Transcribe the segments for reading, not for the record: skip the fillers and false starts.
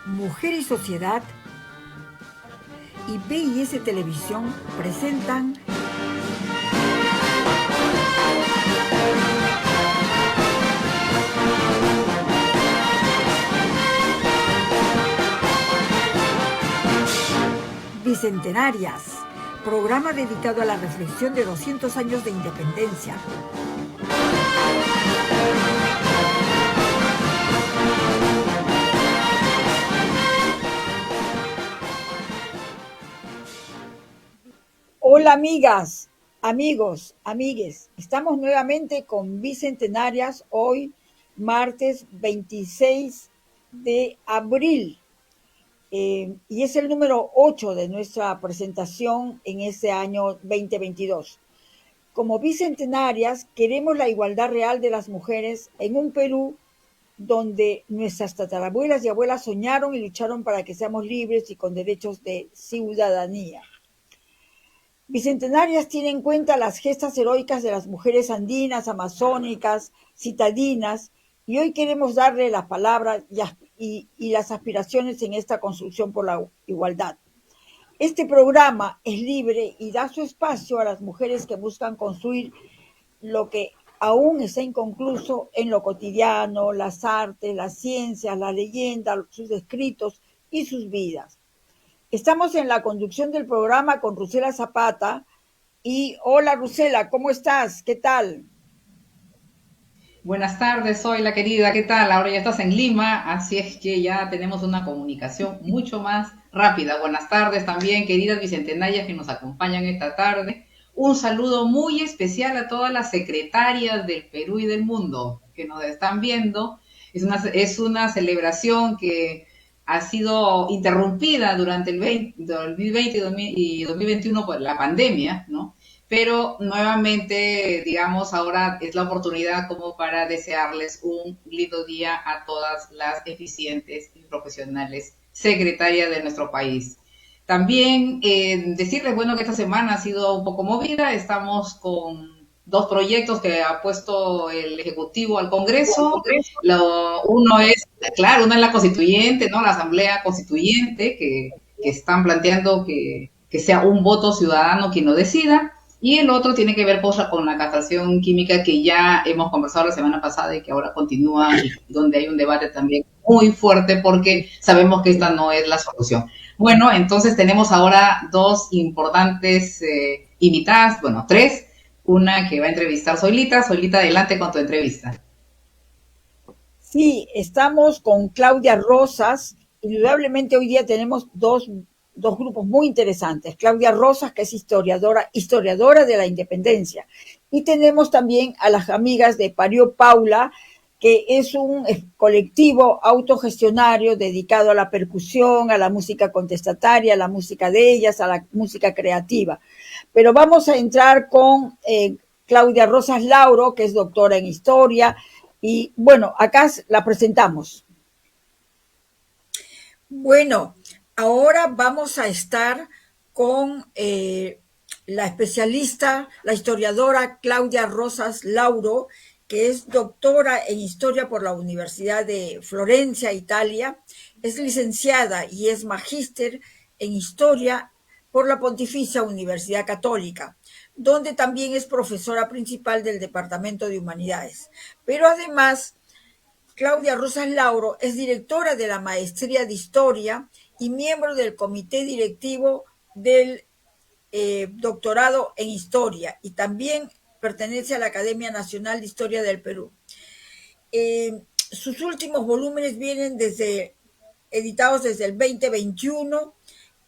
Mujer y Sociedad y BIS Televisión presentan Bicentenarias, programa dedicado a la reflexión de 200 años de independencia. Hola amigas, amigos, amigues. Estamos nuevamente con Bicentenarias hoy, martes 26 de abril. Y es el número 8 de nuestra presentación en este año 2022. Como bicentenarias, queremos la igualdad real de las mujeres en un Perú donde nuestras tatarabuelas y abuelas soñaron y lucharon para que seamos libres y con derechos de ciudadanía. Bicentenarias tiene en cuenta las gestas heroicas de las mujeres andinas, amazónicas, citadinas, y hoy queremos darle la palabra y las aspiraciones en esta construcción por la igualdad. Este programa es libre y da su espacio a las mujeres que buscan construir lo que aún está inconcluso en lo cotidiano, las artes, las ciencias, la leyenda, sus escritos y sus vidas. Estamos en la conducción del programa con Rusela Zapata. Y hola Rusela, ¿cómo estás? ¿Qué tal? Buenas tardes, soy la querida, ¿qué tal? Ahora ya estás en Lima, así es que ya tenemos una comunicación mucho más rápida. Buenas tardes también, queridas bicentenarias que nos acompañan esta tarde. Un saludo muy especial a todas las secretarias del Perú y del mundo que nos están viendo. Es una celebración que ha sido interrumpida durante el 2020 y 2021 por la pandemia, ¿no? Pero nuevamente, digamos, ahora es la oportunidad como para desearles un lindo día a todas las eficientes y profesionales secretarias de nuestro país. También decirles, bueno, que esta semana ha sido un poco movida, estamos con dos proyectos que ha puesto el Ejecutivo al Congreso. Uno es, claro, una es la constituyente, ¿no? La Asamblea Constituyente, que están planteando que sea un voto ciudadano quien lo decida. Y el otro tiene que ver con la castración química que ya hemos conversado la semana pasada y que ahora continúa y donde hay un debate también muy fuerte porque sabemos que esta no es la solución. Bueno, entonces tenemos ahora dos importantes invitadas, bueno, tres. Una que va a entrevistar Solita. Solita, adelante con tu entrevista. Sí, estamos con Claudia Rosas. Indudablemente hoy día tenemos dos grupos muy interesantes. Claudia Rosas, que es historiadora de la independencia. Y tenemos también a las amigas de Parió Paula, que es un colectivo autogestionario dedicado a la percusión, a la música contestataria, a la música de ellas, a la música creativa. Pero vamos a entrar con Claudia Rosas Lauro, que es doctora en historia, y bueno, acá la presentamos. Bueno, ahora vamos a estar con la especialista, la historiadora Claudia Rosas Lauro, que es doctora en historia por la Universidad de Florencia, Italia. Es licenciada y es magíster en historia por la Pontificia Universidad Católica, donde también es profesora principal del Departamento de Humanidades. Pero además, Claudia Rosas Lauro es directora de la Maestría de Historia y miembro del comité directivo del doctorado en Historia, y también pertenece a la Academia Nacional de Historia del Perú. Sus últimos volúmenes vienen editados desde el 2021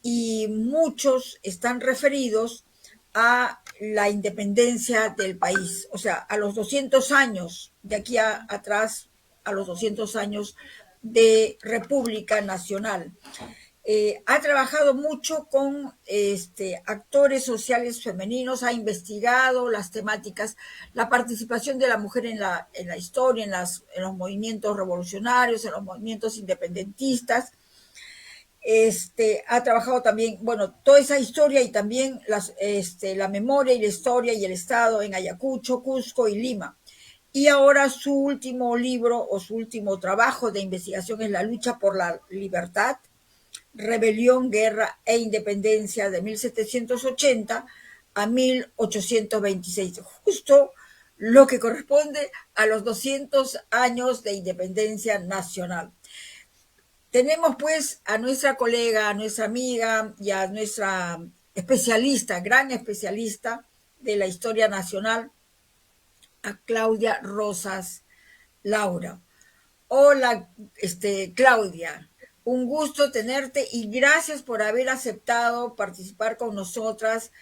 y muchos están referidos a la independencia del país, o sea, a los 200 años de aquí atrás, a los 200 años de República Nacional. Ha trabajado mucho con actores sociales femeninos, ha investigado las temáticas, la participación de la mujer en la historia, en los movimientos revolucionarios, en los movimientos independentistas. Ha trabajado también, bueno, toda esa historia y también la memoria y la historia y el Estado en Ayacucho, Cusco y Lima. y ahora su último libro o su último trabajo de investigación es La lucha por la libertad, rebelión, guerra e independencia de 1780 a 1826, justo lo que corresponde a los 200 años de independencia nacional. Tenemos pues a nuestra colega, a nuestra amiga y a nuestra especialista, gran especialista de la historia nacional, a Claudia Rosas Laura. Hola, Claudia, un gusto tenerte y gracias por haber aceptado participar con nosotras,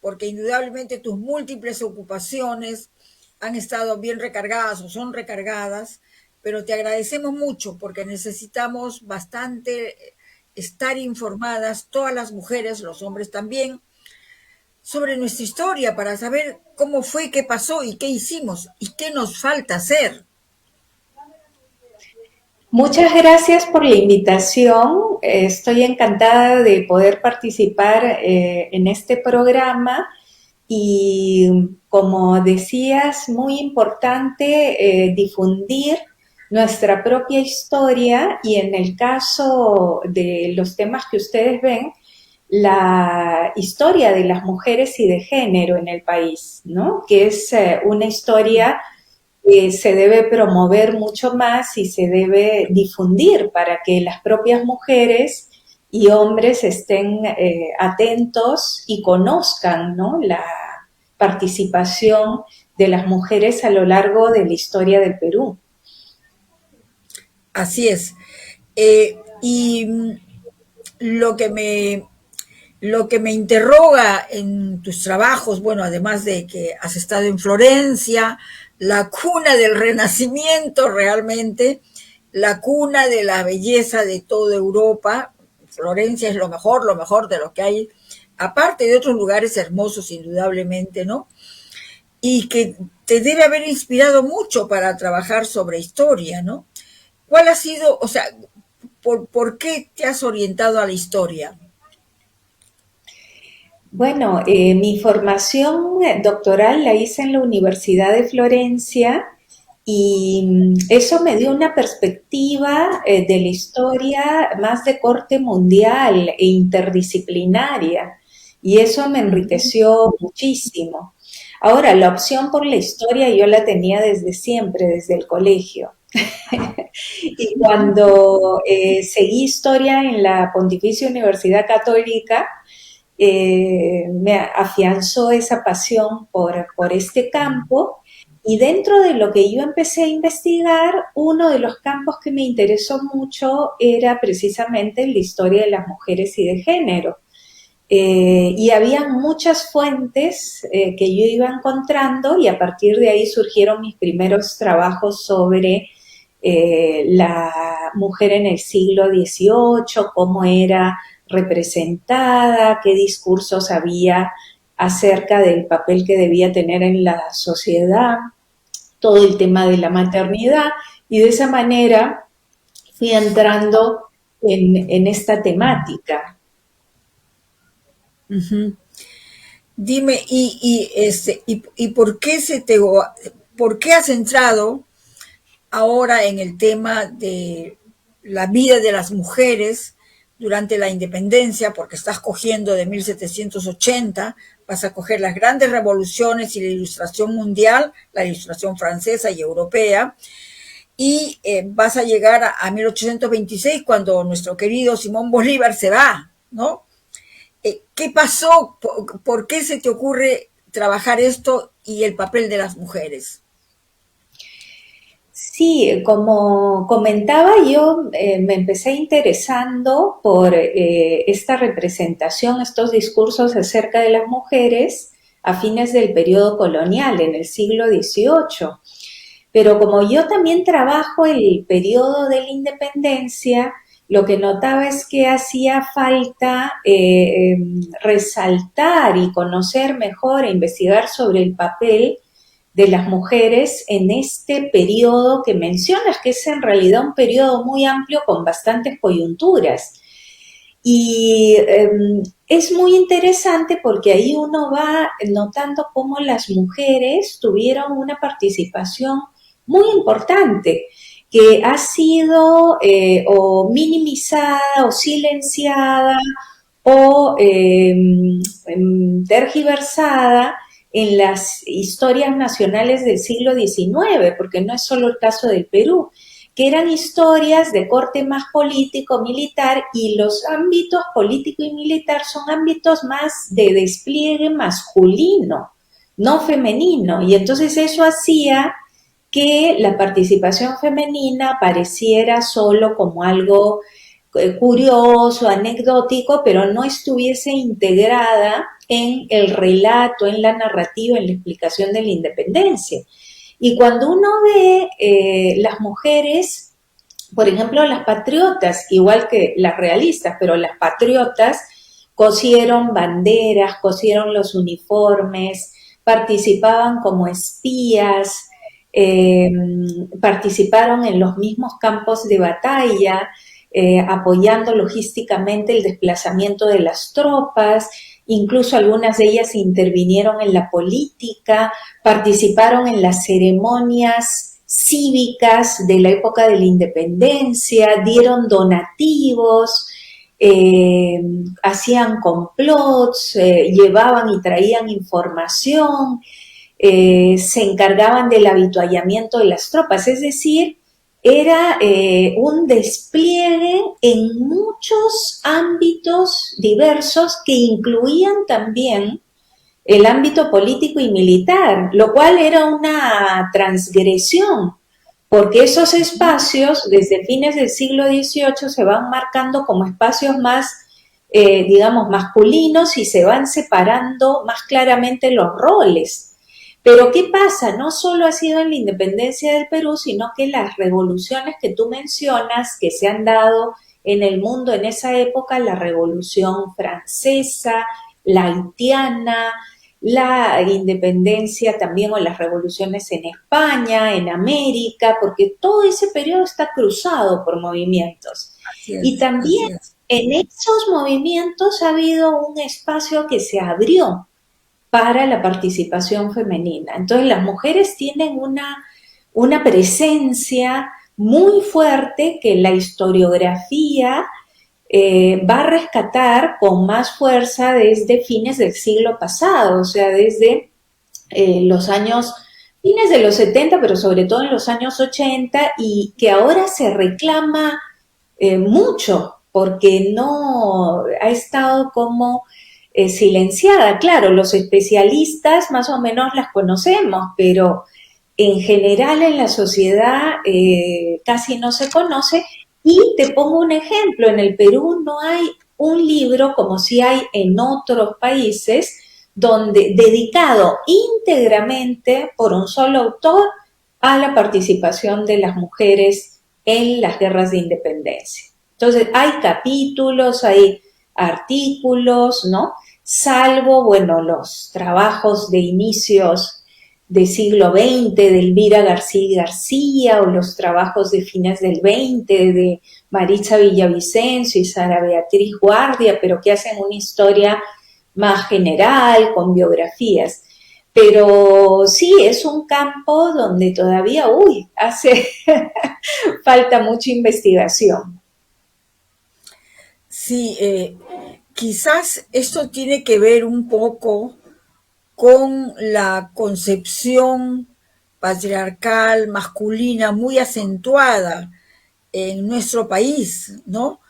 porque indudablemente tus múltiples ocupaciones han estado bien recargadas o son recargadas, pero te agradecemos mucho porque necesitamos bastante estar informadas, todas las mujeres, los hombres también, sobre nuestra historia para saber cómo fue, qué pasó y qué hicimos y qué nos falta hacer. Muchas gracias por la invitación. Estoy encantada de poder participar en este programa y, como decías, muy importante difundir nuestra propia historia y, en el caso de los temas que ustedes ven, la historia de las mujeres y de género en el país, ¿no? Que es una historia se debe promover mucho más y se debe difundir para que las propias mujeres y hombres estén atentos y conozcan, ¿no?, la participación de las mujeres a lo largo de la historia del Perú. Así es. Y lo que me lo que me interroga en tus trabajos, bueno, además de que has estado en Florencia, la cuna del Renacimiento realmente, la cuna de la belleza de toda Europa, Florencia es lo mejor de lo que hay, aparte de otros lugares hermosos, indudablemente, ¿no? Y que te debe haber inspirado mucho para trabajar sobre historia, ¿no? ¿Cuál ha sido, o sea, por qué te has orientado a la historia? Bueno, mi formación doctoral la hice en la Universidad de Florencia y eso me dio una perspectiva de la historia más de corte mundial e interdisciplinaria, y eso me enriqueció muchísimo. Ahora, la opción por la historia yo la tenía desde siempre, desde el colegio. Y cuando seguí historia en la Pontificia Universidad Católica, me afianzó esa pasión por este campo, y dentro de lo que yo empecé a investigar, uno de los campos que me interesó mucho era precisamente la historia de las mujeres y de género. Y había muchas fuentes que yo iba encontrando, y a partir de ahí surgieron mis primeros trabajos sobre la mujer en el siglo XVIII, cómo era representada, qué discursos había acerca del papel que debía tener en la sociedad, todo el tema de la maternidad, y de esa manera fui entrando en esta temática. Uh-huh. Dime, y por qué por qué has entrado ahora en el tema de la vida de las mujeres durante la independencia, porque estás cogiendo de 1780, vas a coger las grandes revoluciones y la ilustración mundial, la ilustración francesa y europea, y vas a llegar a 1826 cuando nuestro querido Simón Bolívar se va, ¿no? ¿Qué pasó? ¿Por qué se te ocurre trabajar esto y el papel de las mujeres? Sí, como comentaba, yo me empecé interesando por esta representación, estos discursos acerca de las mujeres a fines del periodo colonial, en el siglo XVIII. Pero como yo también trabajo el periodo de la independencia, lo que notaba es que hacía falta resaltar y conocer mejor e investigar sobre el papel de las mujeres en este periodo que mencionas, que es en realidad un periodo muy amplio con bastantes coyunturas. Y es muy interesante porque ahí uno va notando cómo las mujeres tuvieron una participación muy importante que ha sido o minimizada o silenciada o tergiversada en las historias nacionales del siglo XIX, porque no es solo el caso del Perú, que eran historias de corte más político, militar, y los ámbitos político y militar son ámbitos más de despliegue masculino, no femenino, y entonces eso hacía que la participación femenina pareciera solo como algo curioso, anecdótico, pero no estuviese integrada en el relato, en la narrativa, en la explicación de la independencia. Y cuando uno ve las mujeres, por ejemplo, las patriotas, igual que las realistas, pero las patriotas cosieron banderas, cosieron los uniformes, participaban como espías, eh, participaron en los mismos campos de batalla, apoyando logísticamente el desplazamiento de las tropas, incluso algunas de ellas intervinieron en la política, participaron en las ceremonias cívicas de la época de la independencia, dieron donativos, hacían complots, llevaban y traían información, se encargaban del avituallamiento de las tropas, es decir, era un despliegue en muchos ámbitos diversos que incluían también el ámbito político y militar, lo cual era una transgresión, porque esos espacios desde fines del siglo XVIII se van marcando como espacios más, digamos, masculinos y se van separando más claramente los roles. Pero ¿qué pasa? No solo ha sido en la independencia del Perú, sino que las revoluciones que tú mencionas, que se han dado en el mundo en esa época, la Revolución Francesa, la haitiana, la independencia también o las revoluciones en España, en América, porque todo ese periodo está cruzado por movimientos. Y también en esos movimientos ha habido un espacio que se abrió para la participación femenina. Entonces las mujeres tienen una presencia muy fuerte que la historiografía va a rescatar con más fuerza desde fines del siglo pasado, o sea, desde los años, fines de los 70, pero sobre todo en los años 80, y que ahora se reclama mucho, porque no ha estado como silenciada. Claro, los especialistas más o menos las conocemos, pero en general en la sociedad casi no se conoce. Y te pongo un ejemplo, en el Perú no hay un libro como si hay en otros países donde dedicado íntegramente por un solo autor a la participación de las mujeres en las guerras de independencia. Entonces hay capítulos, hay artículos, ¿no? Salvo, bueno, los trabajos de inicios del siglo XX de Elvira García García o los trabajos de fines del XX de Maritza Villavicencio y Sara Beatriz Guardia, pero que hacen una historia más general, con biografías. Pero sí, es un campo donde todavía, hace falta mucha investigación. Sí, quizás esto tiene que ver un poco con la concepción patriarcal masculina muy acentuada en nuestro país, ¿no?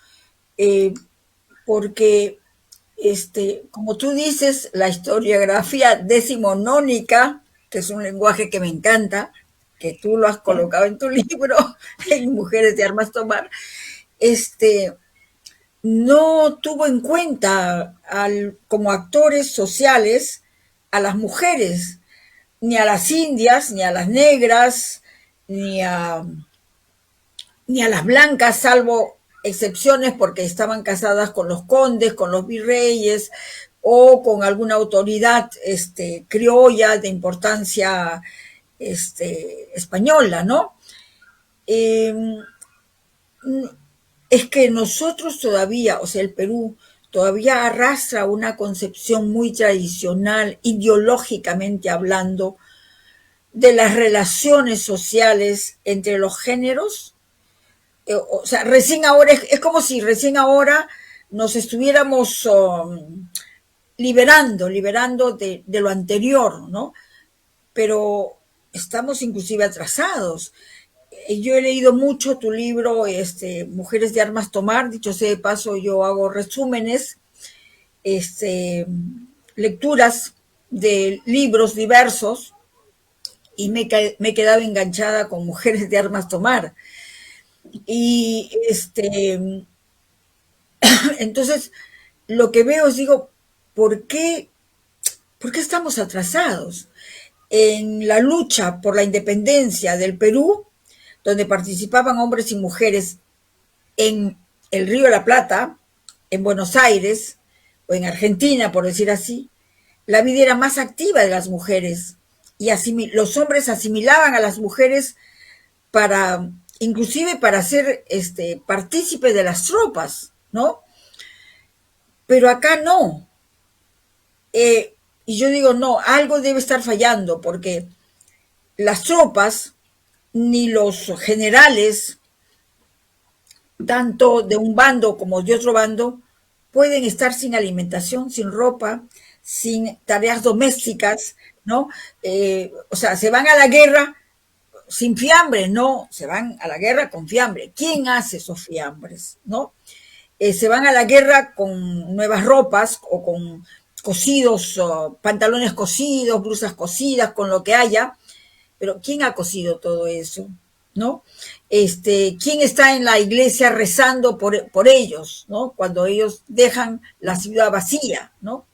Porque, como tú dices, la historiografía decimonónica, que es un lenguaje que me encanta, que tú lo has colocado en tu libro, en Mujeres de Armas Tomar, no tuvo en cuenta como actores sociales a las mujeres, ni a las indias, ni a las negras, ni a las blancas, salvo excepciones porque estaban casadas con los condes, con los virreyes o con alguna autoridad criolla de importancia española, ¿no? Es que nosotros todavía, o sea, el Perú todavía arrastra una concepción muy tradicional, ideológicamente hablando, de las relaciones sociales entre los géneros. O sea, recién ahora, es como si recién ahora nos estuviéramos liberando de lo anterior, ¿no? Pero estamos inclusive atrasados. Yo he leído mucho tu libro, Mujeres de Armas Tomar, dicho sea de paso, yo hago resúmenes, lecturas de libros diversos, y me he quedado enganchada con Mujeres de Armas Tomar. Y entonces lo que veo es, digo, ¿por qué estamos atrasados? En la lucha por la independencia del Perú, donde participaban hombres y mujeres en el Río de la Plata, en Buenos Aires o en Argentina, por decir así, la vida era más activa de las mujeres y los hombres asimilaban a las mujeres para, inclusive para ser partícipes de las tropas, ¿no? Pero acá no. Y yo digo, no, algo debe estar fallando, porque las tropas, ni los generales, tanto de un bando como de otro bando, pueden estar sin alimentación, sin ropa, sin tareas domésticas, ¿no? O sea, se van a la guerra sin fiambre, no, se van a la guerra con fiambre. ¿Quién hace esos fiambres, no? Se van a la guerra con nuevas ropas o con cosidos, pantalones cosidos, blusas cosidas, con lo que haya, pero ¿quién ha cosido todo eso? ¿No? ¿Quién está en la iglesia rezando por ellos, ¿no? Cuando ellos dejan la ciudad vacía, ¿no?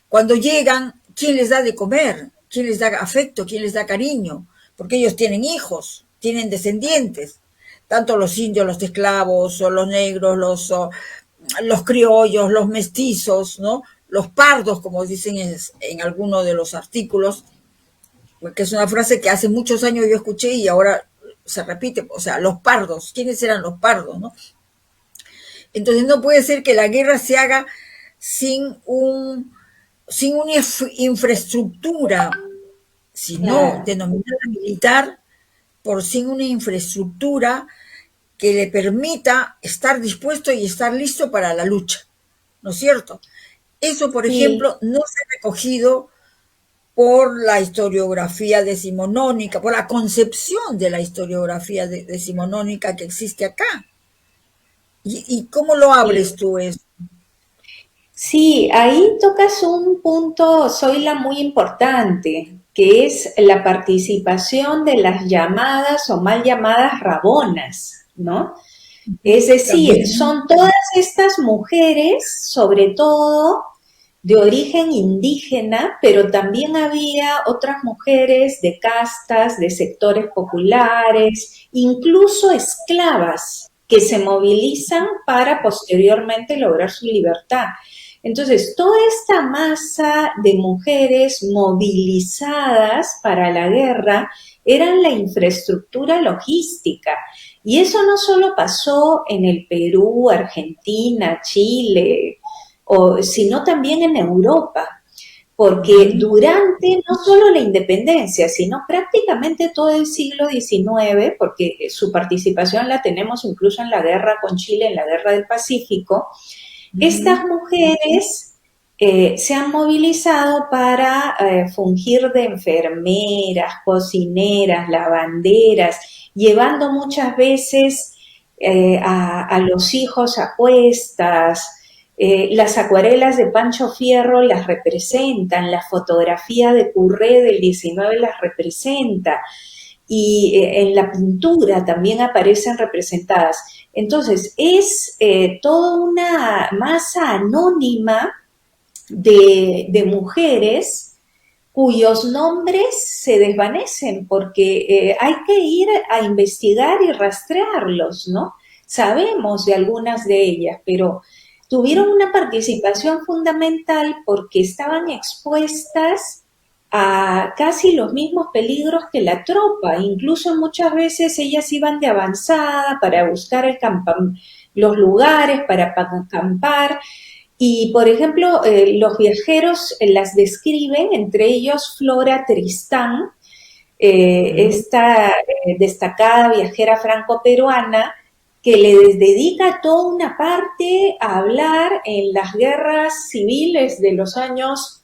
Cuando llegan, ¿quién les da de comer? ¿Quién les da afecto? ¿Quién les da cariño? Porque ellos tienen hijos, tienen descendientes, tanto los indios, los esclavos, o los negros, los criollos, los mestizos, ¿no? Los pardos, como dicen en alguno de los artículos, que es una frase que hace muchos años yo escuché y ahora se repite, o sea, los pardos, ¿quiénes eran los pardos, no? Entonces no puede ser que la guerra se haga sin una infraestructura, sino denominada militar, sin una infraestructura que le permita estar dispuesto y estar listo para la lucha, ¿no es cierto? Eso, por ejemplo, no se ha recogido por la historiografía decimonónica, por la concepción de la historiografía decimonónica que existe acá. ¿Y cómo lo abres tú eso? Sí, ahí tocas un punto, Zoila, muy importante, que es la participación de las llamadas o mal llamadas rabonas, ¿no? Es decir, son todas estas mujeres, sobre todo de origen indígena, pero también había otras mujeres de castas, de sectores populares, incluso esclavas, que se movilizan para posteriormente lograr su libertad. Entonces, toda esta masa de mujeres movilizadas para la guerra eran la infraestructura logística. Y eso no solo pasó en el Perú, Argentina, Chile, sino también en Europa, porque durante no solo la independencia, sino prácticamente todo el siglo XIX, porque su participación la tenemos incluso en la guerra con Chile, en la guerra del Pacífico, estas mujeres se han movilizado para fungir de enfermeras, cocineras, lavanderas, llevando muchas veces a los hijos a cuestas. Las acuarelas de Pancho Fierro las representan, la fotografía de Curré del 19 las representa, y en la pintura también aparecen representadas. Entonces, es toda una masa anónima de mujeres cuyos nombres se desvanecen porque hay que ir a investigar y rastrearlos, ¿no? Sabemos de algunas de ellas, pero tuvieron una participación fundamental porque estaban expuestas a casi los mismos peligros que la tropa. Incluso muchas veces ellas iban de avanzada para buscar los lugares para acampar. Y, por ejemplo, los viajeros las describen, entre ellos Flora Tristán, esta destacada viajera franco-peruana que le dedica toda una parte a hablar en las guerras civiles de los años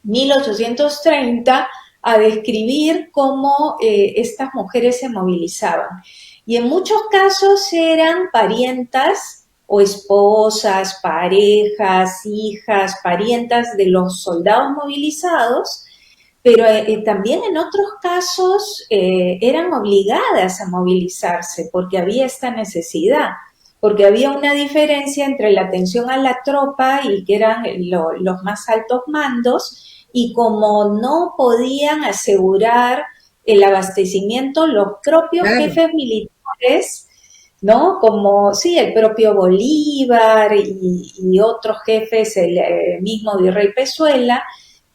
1830, a describir cómo estas mujeres se movilizaban. Y en muchos casos eran parientas o esposas, parejas, hijas, parientas de los soldados movilizados, pero también en otros casos eran obligadas a movilizarse porque había esta necesidad, porque había una diferencia entre la atención a la tropa y que eran los más altos mandos, y como no podían asegurar el abastecimiento, los propios Claro. jefes militares, ¿no? Como, sí, el propio Bolívar y otros jefes, el mismo virrey Pezuela,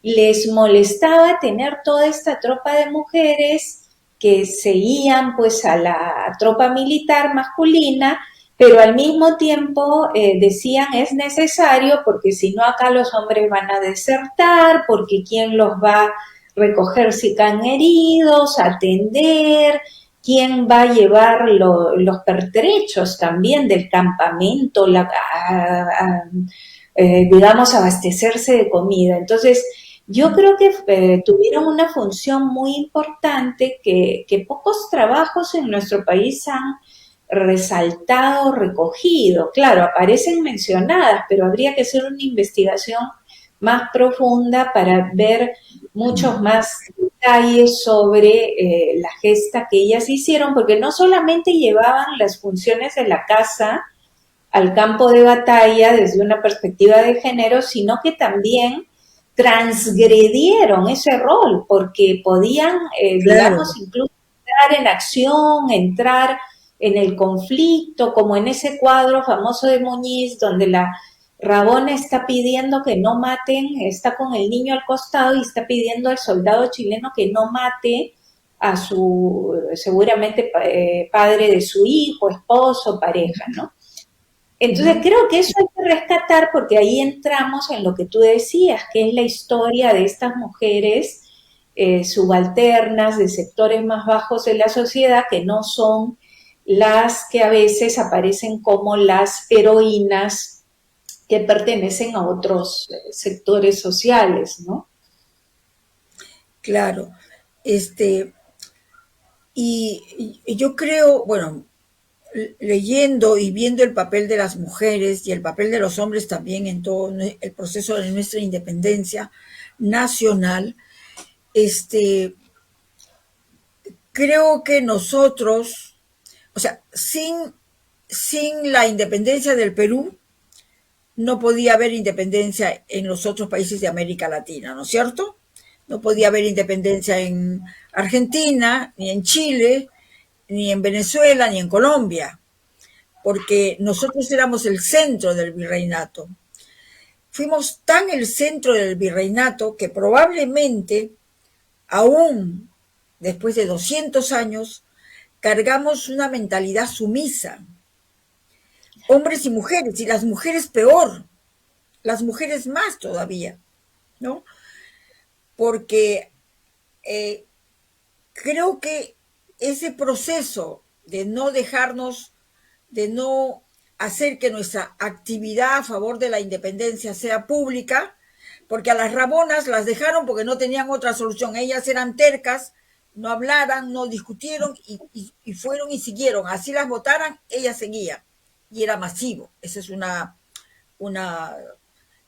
les molestaba tener toda esta tropa de mujeres que seguían pues a la tropa militar masculina, pero al mismo tiempo decían es necesario porque si no acá los hombres van a desertar, porque quién los va a recoger si caen heridos, atender, quién va a llevar los pertrechos también del campamento, digamos, abastecerse de comida. Entonces, yo creo que tuvieron una función muy importante que pocos trabajos en nuestro país han resaltado, recogido. Claro, aparecen mencionadas, pero habría que hacer una investigación más profunda para ver muchos más detalles sobre la gesta que ellas hicieron, porque no solamente llevaban las funciones de la casa al campo de batalla desde una perspectiva de género, sino que también transgredieron ese rol, porque podían, Claro. digamos, incluso entrar en acción, entrar en el conflicto, como en ese cuadro famoso de Muñiz, donde la Rabona está pidiendo que no maten, está con el niño al costado y está pidiendo al soldado chileno que no mate a su, seguramente, padre de su hijo, esposo, pareja, ¿no? Entonces Ujú. creo que eso hay que rescatar porque ahí entramos en lo que tú decías, que es la historia de estas mujeres subalternas de sectores más bajos de la sociedad que no son las que a veces aparecen como las heroínas que pertenecen a otros sectores sociales, ¿no? Claro. Este, y yo creo, bueno, leyendo y viendo el papel de las mujeres y el papel de los hombres también en todo el proceso de nuestra independencia nacional, este, creo que nosotros, o sea, sin la independencia del Perú, no podía haber independencia en los otros países de América Latina, ¿no es cierto? No podía haber independencia en Argentina, ni en Chile, ni en Venezuela, ni en Colombia, porque nosotros éramos el centro del virreinato. Fuimos tan el centro del virreinato que probablemente, aún después de 200 años, cargamos una mentalidad sumisa, hombres y mujeres, y las mujeres peor, las mujeres más todavía, ¿no? Porque eh, creo que ese proceso de no dejarnos, de no hacer que nuestra actividad a favor de la independencia sea pública, porque a las Rabonas las dejaron porque no tenían otra solución. Ellas eran tercas, no hablaran, no discutieron y fueron y siguieron. Así las votaran, ellas seguían. Y era masivo. Esa es una,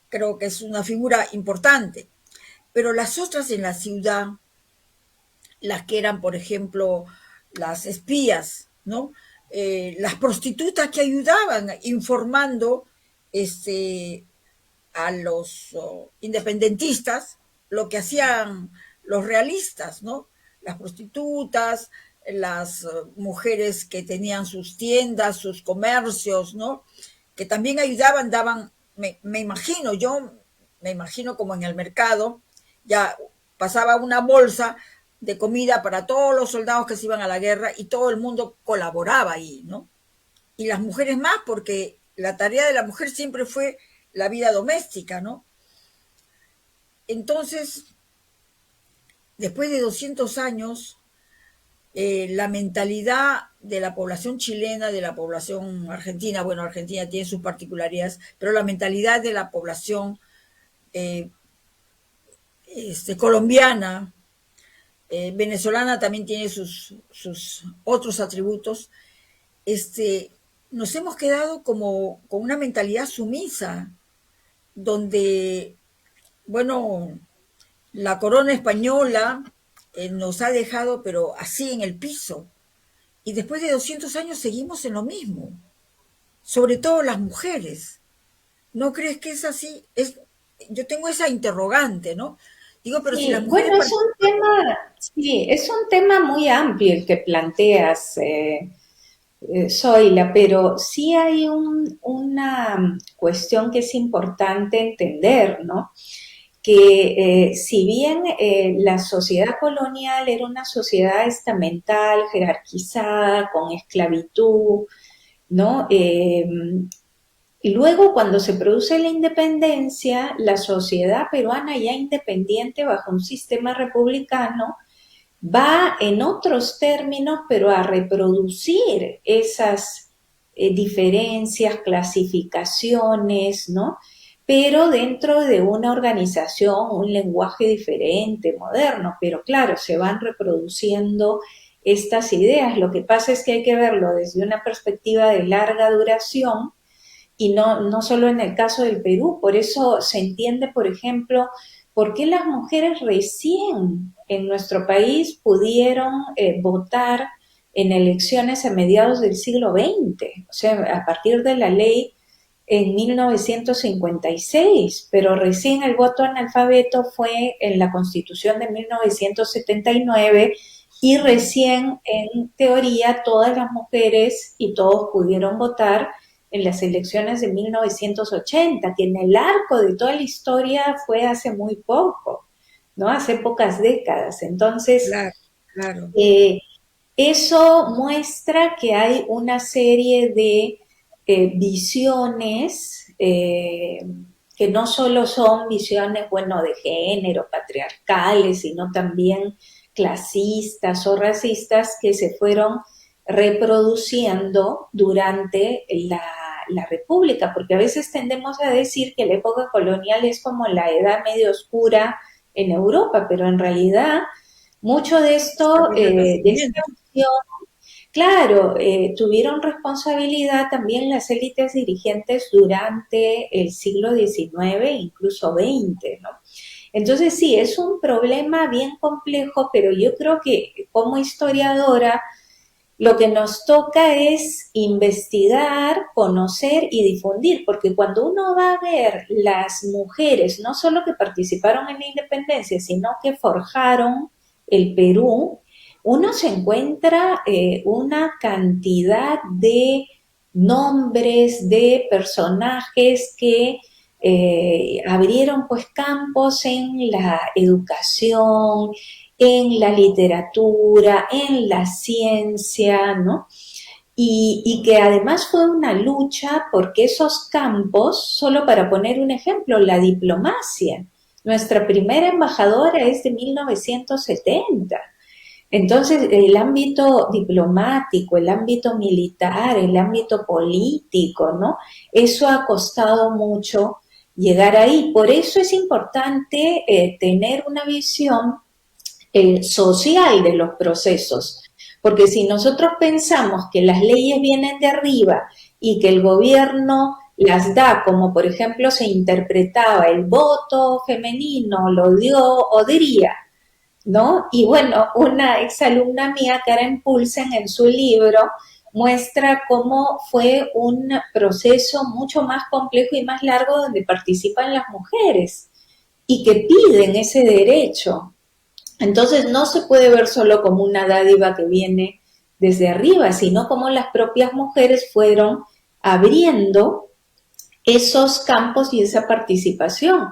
creo que es una figura importante. Pero las otras en la ciudad, las que eran, por ejemplo, las espías, ¿no? Las prostitutas que ayudaban informando este, a los independentistas lo que hacían los realistas, ¿no? Las prostitutas, las mujeres que tenían sus tiendas, sus comercios, ¿no? Que también ayudaban, daban, me imagino, yo me imagino como en el mercado, ya pasaba una bolsa de comida para todos los soldados que se iban a la guerra y todo el mundo colaboraba ahí, ¿no? Y las mujeres más, porque la tarea de la mujer siempre fue la vida doméstica, ¿no? Entonces, después de 200 años, la mentalidad de la población chilena, de la población argentina, bueno, Argentina tiene sus particularidades, pero la mentalidad de la población eh, colombiana, venezolana también tiene sus otros atributos, este, nos hemos quedado como con una mentalidad sumisa, donde, bueno, la corona española nos ha dejado, pero así en el piso. Y después de 200 años seguimos en lo mismo, sobre todo las mujeres. ¿No crees que es así? Yo tengo esa interrogante, ¿no? Digo, pero si las Sí, bueno, mujeres... sí, es un tema muy amplio el que planteas, Zoila, pero sí hay una cuestión que es importante entender, ¿no? Que si bien la sociedad colonial era una sociedad estamental, jerarquizada, con esclavitud, ¿no? Y luego, cuando se produce la independencia, la sociedad peruana ya independiente bajo un sistema republicano va en otros términos, pero a reproducir esas diferencias, clasificaciones, ¿no? Pero dentro de una organización, un lenguaje diferente, moderno, pero claro, se van reproduciendo estas ideas. Lo que pasa es que hay que verlo desde una perspectiva de larga duración y no solo en el caso del Perú. Por eso se entiende, por ejemplo, por qué las mujeres recién en nuestro país pudieron votar en elecciones a mediados del siglo XX, o sea, a partir de la ley en 1956, pero recién el voto analfabeto fue en la Constitución de 1979 y recién en teoría todas las mujeres y todos pudieron votar en las elecciones de 1980, que en el arco de toda la historia fue hace muy poco, ¿no? Hace pocas décadas. Entonces, Claro, claro. eh, eso muestra que hay una serie de visiones que no solo son visiones, bueno, de género, patriarcales, sino también clasistas o racistas que se fueron reproduciendo durante la República, porque a veces tendemos a decir que la época colonial es como la edad medio oscura en Europa, pero en realidad mucho de esto, Después del de esta Renacimiento. visión, claro, tuvieron responsabilidad también las élites dirigentes durante el siglo XIX, incluso XX, ¿no? Entonces sí, es un problema bien complejo, pero yo creo que como historiadora lo que nos toca es investigar, conocer y difundir, porque cuando uno va a ver las mujeres, no solo que participaron en la independencia, sino que forjaron el Perú, uno se encuentra una cantidad de nombres, de personajes que abrieron pues campos en la educación, en la literatura, en la ciencia, ¿no? Y que además fue una lucha porque esos campos, solo para poner un ejemplo, la diplomacia. Nuestra primera embajadora es de 1970. Entonces, el ámbito diplomático, el ámbito militar, el ámbito político, ¿no? Eso ha costado mucho llegar ahí. Por eso es importante tener una visión social de los procesos. Porque si nosotros pensamos que las leyes vienen de arriba y que el gobierno las da, como por ejemplo se interpretaba el voto femenino, lo dio o diría, ¿no? Y bueno, una exalumna mía, Karen Pulsen, en su libro muestra cómo fue un proceso mucho más complejo y más largo donde participan las mujeres y que piden ese derecho. Entonces no se puede ver solo como una dádiva que viene desde arriba, sino como las propias mujeres fueron abriendo esos campos y esa participación.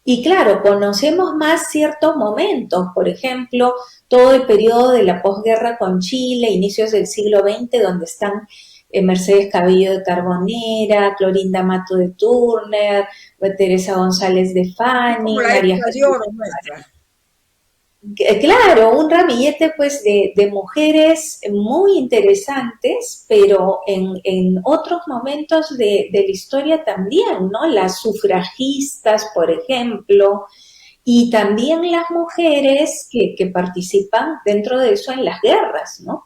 Y claro, conocemos más ciertos momentos, por ejemplo, todo el periodo de la posguerra con Chile, inicios del siglo XX, donde están Mercedes Cabello de Carbonera, Clorinda Mato de Turner, Teresa González de Es como Fani, la María época de Jesús. oro nuestra. Claro, un ramillete pues de mujeres muy interesantes, pero en otros momentos de la historia también, ¿no? Las sufragistas, por ejemplo, y también las mujeres que participan dentro de eso en las guerras, ¿no?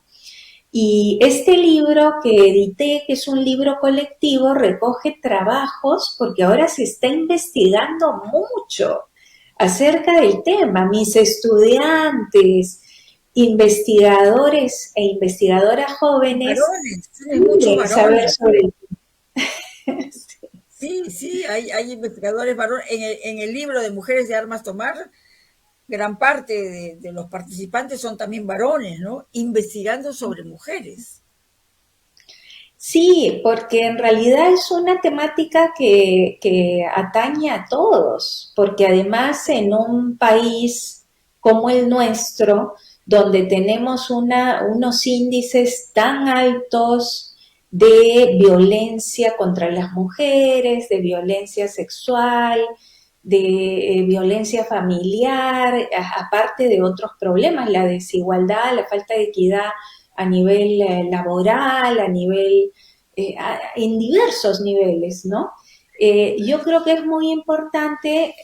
Y este libro que edité, que es un libro colectivo, recoge trabajos porque ahora se está investigando mucho acerca del tema. Mis estudiantes, investigadores e investigadoras jóvenes Varones, tienes muchos quieren saber varones. sobre el tema. Sí, sí, hay investigadores varones. En el libro de Mujeres de Armas Tomar, gran parte de los participantes son también varones, ¿no? Investigando sobre mujeres. Sí, porque en realidad es una temática que atañe a todos, porque además en un país como el nuestro, donde tenemos unos índices tan altos de violencia contra las mujeres, de violencia sexual, de violencia familiar, aparte de otros problemas, la desigualdad, la falta de equidad a nivel laboral, a nivel, en diversos niveles, ¿no? Yo creo que es muy importante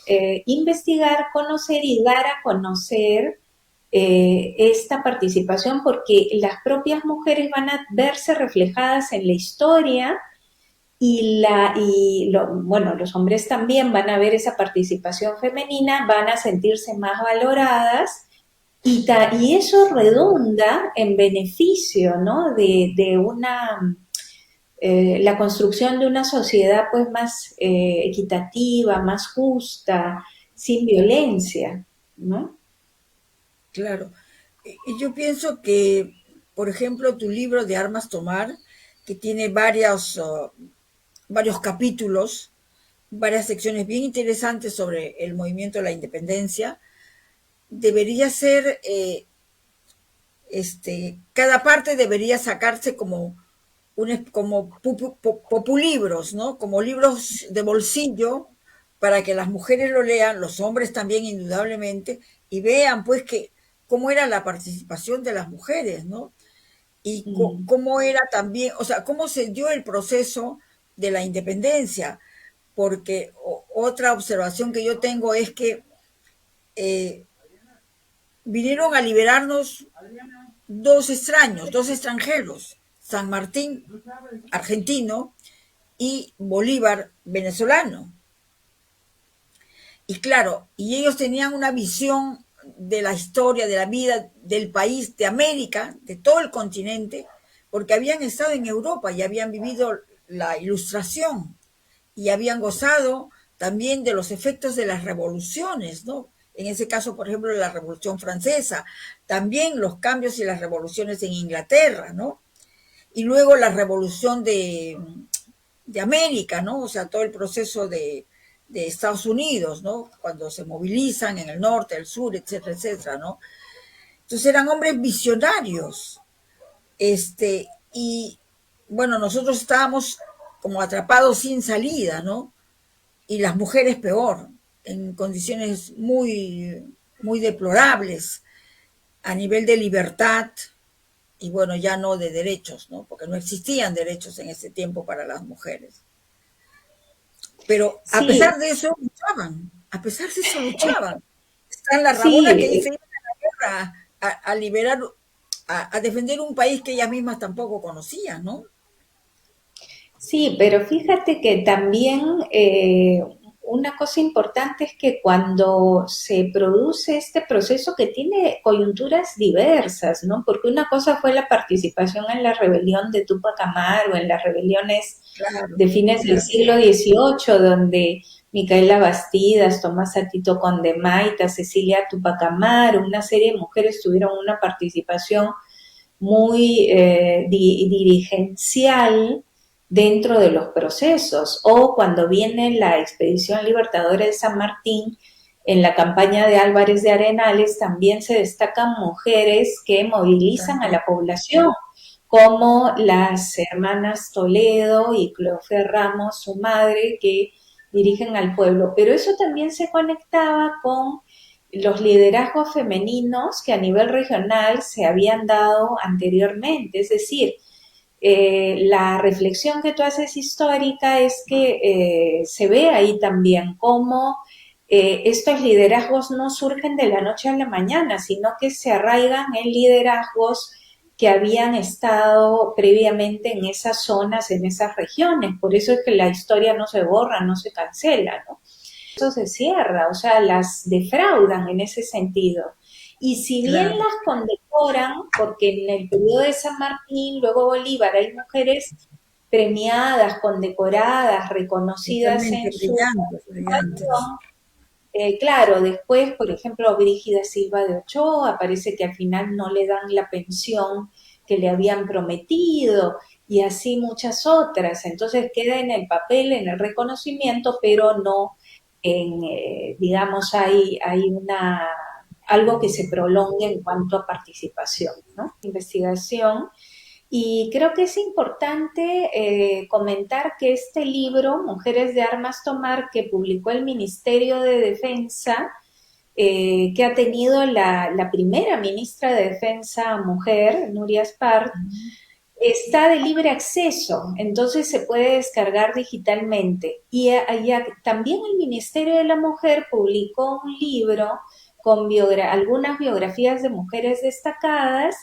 investigar, conocer y dar a conocer esta participación porque las propias mujeres van a verse reflejadas en la historia bueno, los hombres también van a ver esa participación femenina, van a sentirse más valoradas y eso redunda en beneficio, ¿no? De la construcción de una sociedad pues más equitativa, más justa, sin violencia, ¿no? Claro. Y yo pienso que, por ejemplo, tu libro de Armas Tomar, que tiene varios capítulos, varias secciones bien interesantes sobre el movimiento de la independencia, debería ser, cada parte debería sacarse como populibros, ¿no? Como libros de bolsillo para que las mujeres lo lean, los hombres también indudablemente, y vean pues que cómo era la participación de las mujeres, ¿no? Y Mm. cómo era también, o sea, cómo se dio el proceso de la independencia, porque otra observación que yo tengo es que eh, vinieron a liberarnos dos extranjeros, San Martín, argentino, y Bolívar, venezolano. Y claro, y ellos tenían una visión de la historia, de la vida del país, de América, de todo el continente, porque habían estado en Europa y habían vivido la ilustración y habían gozado también de los efectos de las revoluciones, ¿no? En ese caso, por ejemplo, la Revolución Francesa, también los cambios y las revoluciones en Inglaterra, ¿no? Y luego la revolución de América, ¿no? O sea, todo el proceso de Estados Unidos, ¿no? Cuando se movilizan en el norte, el sur, etcétera, etcétera, ¿no? Entonces eran hombres visionarios, y bueno, nosotros estábamos como atrapados sin salida, ¿no? Y las mujeres peor, en condiciones muy deplorables a nivel de libertad y bueno, ya no de derechos, ¿no? Porque no existían derechos en ese tiempo para las mujeres. Pero a Sí, pesar de eso luchaban, a pesar de eso luchaban. Está la Rabona que sí, dice a la guerra a liberar, a defender un país que ellas mismas tampoco conocían, ¿no? sí, pero fíjate que también una cosa importante es que cuando se produce este proceso que tiene coyunturas diversas, ¿no? Porque una cosa fue la participación en la rebelión de Tupac Amaru, en las rebeliones Claro, de fines del claro. siglo XVIII, donde Micaela Bastidas, Tomás Atito Condemaita, Cecilia Tupac Amaru, una serie de mujeres tuvieron una participación muy dirigencial dentro de los procesos. O cuando viene la expedición libertadora de San Martín, en la campaña de Álvarez de Arenales también se destacan mujeres que movilizan a También, la población, como las hermanas Toledo y Cleofé Ramos, su madre, que dirigen al pueblo. Pero eso también se conectaba con los liderazgos femeninos que a nivel regional se habían dado anteriormente. Es decir, la reflexión que tú haces histórica es que se ve ahí también cómo estos liderazgos no surgen de la noche a la mañana, sino que se arraigan en liderazgos que habían estado previamente en esas zonas, en esas regiones. Por eso es que la historia no se borra, no se cancela, ¿no? Eso se cierra, o sea, las defraudan en ese sentido. Y si bien Claro, las condecoran, porque en el periodo de San Martín, luego Bolívar, hay mujeres premiadas, condecoradas, reconocidas totalmente en su brillantes, brillantes. participación, claro, después, por ejemplo, Brígida Silva de Ochoa, parece que al final no le dan la pensión que le habían prometido, y así muchas otras. Entonces queda en el papel, en el reconocimiento, pero no en, digamos, hay algo que se prolongue en cuanto a participación, ¿no? Investigación. Y creo que es importante comentar que este libro, Mujeres de Armas Tomar, que publicó el Ministerio de Defensa, que ha tenido la primera ministra de Defensa mujer, Nuria Espart, está de libre acceso, entonces se puede descargar digitalmente. Y también el Ministerio de la Mujer publicó un libro con algunas biografías de mujeres destacadas,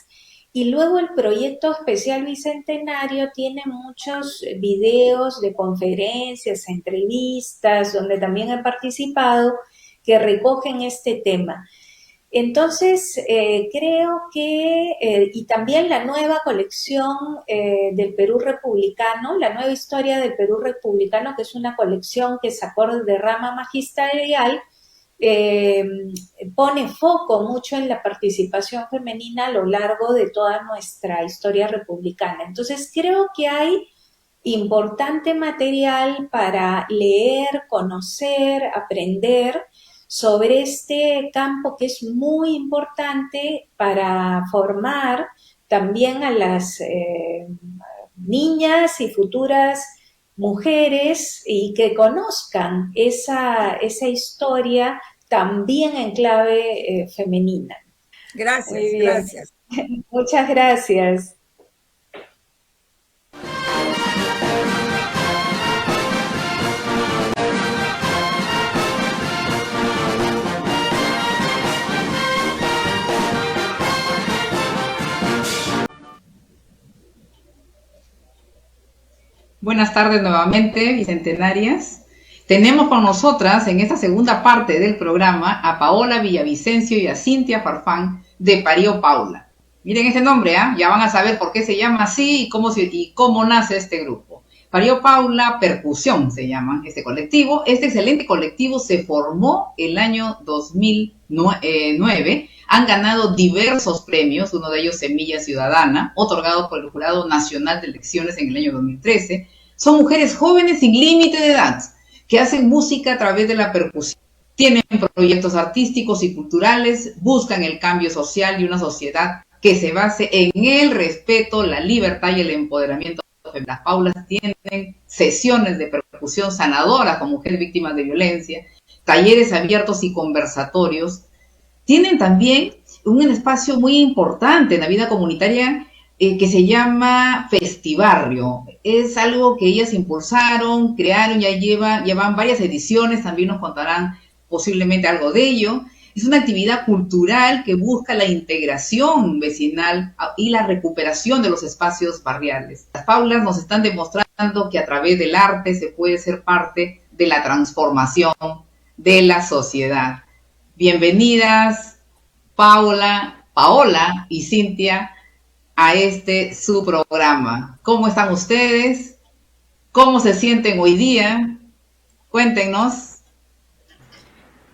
y luego el proyecto especial bicentenario tiene muchos videos de conferencias, entrevistas, donde también he participado, que recogen este tema. Entonces, creo que, y también la nueva colección del Perú Republicano, la nueva historia del Perú Republicano, que es una colección que sacó de rama magisterial, eh, pone foco mucho en la participación femenina a lo largo de toda nuestra historia republicana. Entonces, creo que hay importante material para leer, conocer, aprender sobre este campo que es muy importante para formar también a las niñas y futuras mujeres, y que conozcan esa historia también en clave femenina. Muy Gracias, bien, gracias. muchas gracias. Buenas tardes nuevamente, bicentenarias. Tenemos con nosotras en esta segunda parte del programa a Paola Villavicencio y a Cintia Farfán de Parió Paula. Miren este nombre, ya van a saber por qué se llama así y cómo nace este grupo. Parió Paula Percusión se llama este colectivo. Este excelente colectivo se formó el año 2009. Han ganado diversos premios, uno de ellos Semilla Ciudadana, otorgado por el Jurado Nacional de Elecciones en el año 2013. Son mujeres jóvenes sin límite de edad, que hacen música a través de la percusión. Tienen proyectos artísticos y culturales, buscan el cambio social y una sociedad que se base en el respeto, la libertad y el empoderamiento. Las Paulas tienen sesiones de percusión sanadoras con mujeres víctimas de violencia, talleres abiertos y conversatorios. Tienen también un espacio muy importante en la vida comunitaria que se llama Festibarrio. Es algo que ellas impulsaron, crearon, ya llevan varias ediciones, también nos contarán posiblemente algo de ello. Es una actividad cultural que busca la integración vecinal y la recuperación de los espacios barriales. Las Paulas nos están demostrando que a través del arte se puede ser parte de la transformación de la sociedad. Bienvenidas, Paola y Cintia, a su programa. ¿Cómo están ustedes? ¿Cómo se sienten hoy día? Cuéntenos.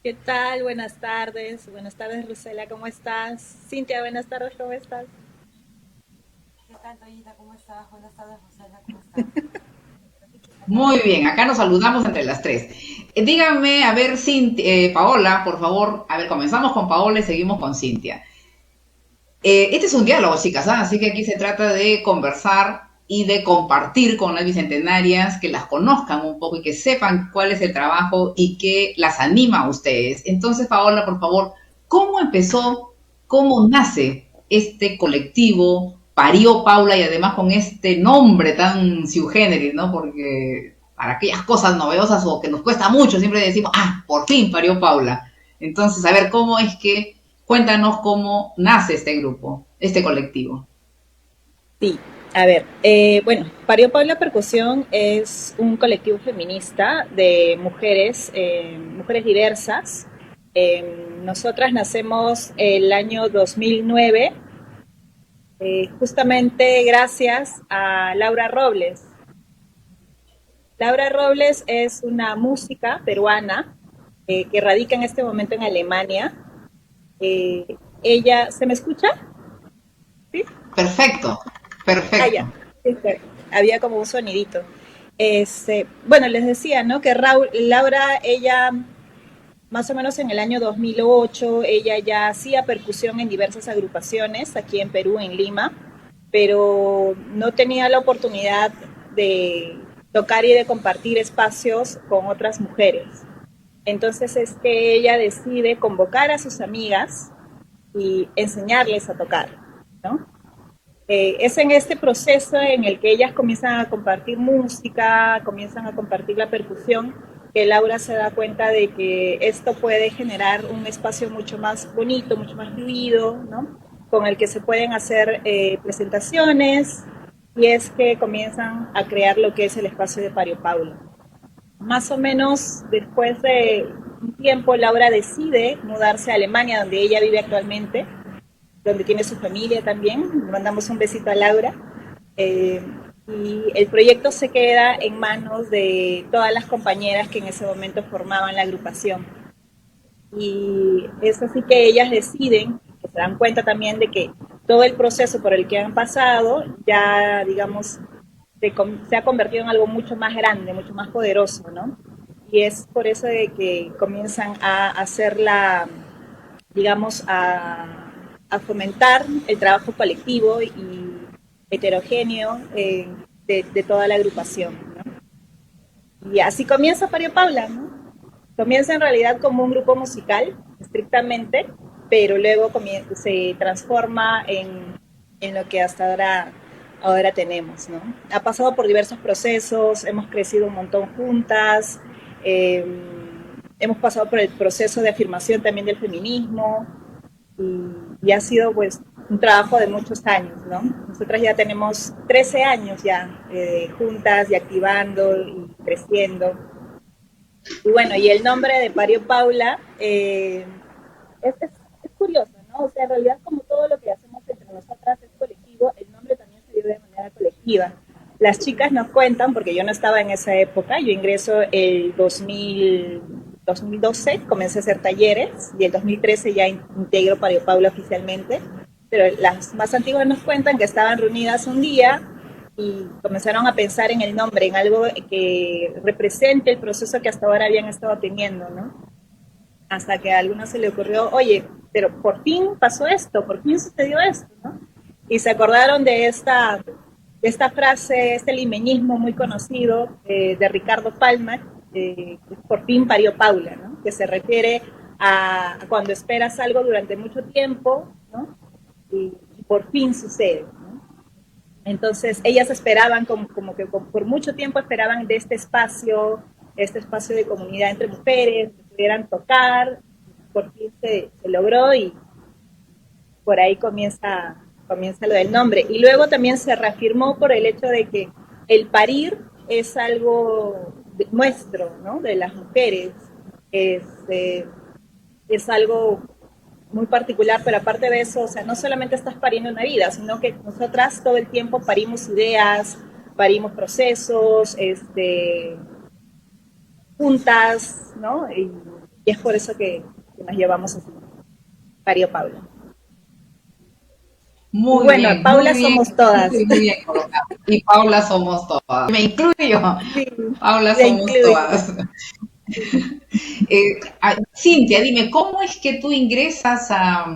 ¿Qué tal? Buenas tardes. Buenas tardes, Rusela, ¿cómo estás? Cintia, buenas tardes, ¿cómo estás? ¿Qué tal, Toyita? ¿Cómo estás? Buenas tardes, Rosela, ¿cómo estás? Muy bien, acá nos saludamos entre las tres. Díganme, a ver, Paola, por favor. A ver, comenzamos con Paola y seguimos con Cintia. Este es un diálogo, chicas, ¿ah? Así que aquí se trata de conversar y de compartir con las bicentenarias, que las conozcan un poco y que sepan cuál es el trabajo y que las anima a ustedes. Entonces, Paola, por favor, ¿Cómo empezó, cómo nace este colectivo Parió Paula y además con este nombre tan sui generis, ¿no? Porque para aquellas cosas novedosas o que nos cuesta mucho, siempre decimos, por fin parió Paula. Entonces, a ver, cuéntanos cómo nace este grupo, este colectivo. Sí, a ver, bueno, Parió Paula Percusión es un colectivo feminista de mujeres, mujeres diversas. Nosotras nacemos el año 2009, justamente gracias a Laura Robles. Laura Robles es una música peruana que radica en este momento en Alemania. Ella, ¿se me escucha? ¿Sí? Perfecto, perfecto. Ya. Sí, había como un sonidito. Bueno, les decía, ¿no? Que Laura, ella, más o menos en el año 2008, ella ya hacía percusión en diversas agrupaciones aquí en Perú, en Lima, pero no tenía la oportunidad de tocar y de compartir espacios con otras mujeres. Entonces es que ella decide convocar a sus amigas y enseñarles a tocar, ¿no? Es en este proceso en el que ellas comienzan a compartir música, comienzan a compartir la percusión, que Laura se da cuenta de que esto puede generar un espacio mucho más bonito, mucho más fluido, ¿no? Con el que se pueden hacer presentaciones, y es que comienzan a crear lo que es el espacio de Parió Paula. Más o menos después de un tiempo, Laura decide mudarse a Alemania, donde ella vive actualmente, donde tiene su familia también. Le mandamos un besito a Laura. Y el proyecto se queda en manos de todas las compañeras que en ese momento formaban la agrupación. Y es así que ellas deciden, que se dan cuenta también de que todo el proceso por el que han pasado ya, digamos, se ha convertido en algo mucho más grande, mucho más poderoso, ¿no? Y es por eso de que comienzan a hacerla, digamos, a fomentar el trabajo colectivo y heterogéneo de toda la agrupación, ¿no? Y así comienza Parió Paula, ¿no? Comienza en realidad como un grupo musical, estrictamente, pero luego se transforma en lo que hasta ahora tenemos, ¿no? Ha pasado por diversos procesos, hemos crecido un montón juntas, hemos pasado por el proceso de afirmación también del feminismo, y ha sido pues un trabajo de muchos años, ¿no? Nosotras ya tenemos 13 años ya juntas y activando y creciendo. Y bueno, y el nombre de Parió Paula es curioso, ¿no? O sea, en realidad como todo lo que hacemos entre nosotras es colectivo, el nombre también se dio de manera colectiva. Las chicas nos cuentan, porque yo no estaba en esa época, yo ingreso el 2012, comencé a hacer talleres, y el 2013 ya integro Parió Paula oficialmente, pero las más antiguas nos cuentan que estaban reunidas un día y comenzaron a pensar en el nombre, en algo que represente el proceso que hasta ahora habían estado teniendo, ¿no? Hasta que a alguno se le ocurrió, oye, pero por fin pasó esto, por fin sucedió esto, ¿no? Y se acordaron de esta frase, este limeñismo muy conocido de Ricardo Palma, por fin parió Paula, ¿no? Que se refiere a cuando esperas algo durante mucho tiempo, ¿no? Y por fin sucede, ¿no? Entonces ellas esperaban como que por mucho tiempo esperaban de este espacio de comunidad entre mujeres, que pudieran tocar, por fin se logró, y por ahí comienza lo del nombre. Y luego también se reafirmó por el hecho de que el parir es algo nuestro, ¿no? De las mujeres, es algo muy particular, pero aparte de eso, o sea, no solamente estás pariendo una vida, sino que nosotras todo el tiempo parimos ideas, parimos procesos, juntas, ¿no? Y es por eso que nos llevamos así. Parió Paula. Muy bueno, bien, Paula muy bien, somos todas. Muy bien colocado. Y Paula somos todas. Me incluyo. Sí, Paula somos todas. Cintia, dime, ¿cómo es que tú ingresas a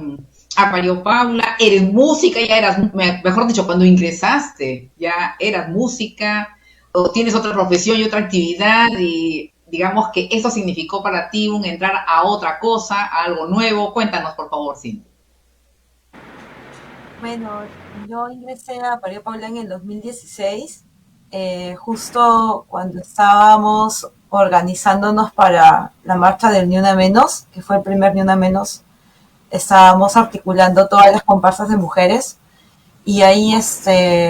Parió Paula? ¿Eres música? Ya eras, mejor dicho, cuando ingresaste, ya eras música, o tienes otra profesión y otra actividad, y digamos que eso significó para ti un entrar a otra cosa, a algo nuevo. Cuéntanos, por favor, Cintia. Bueno, yo ingresé a María Paula en el 2016, justo cuando estábamos organizándonos para la marcha del Ni Una Menos, que fue el primer Ni Una Menos. Estábamos articulando todas las comparsas de mujeres y ahí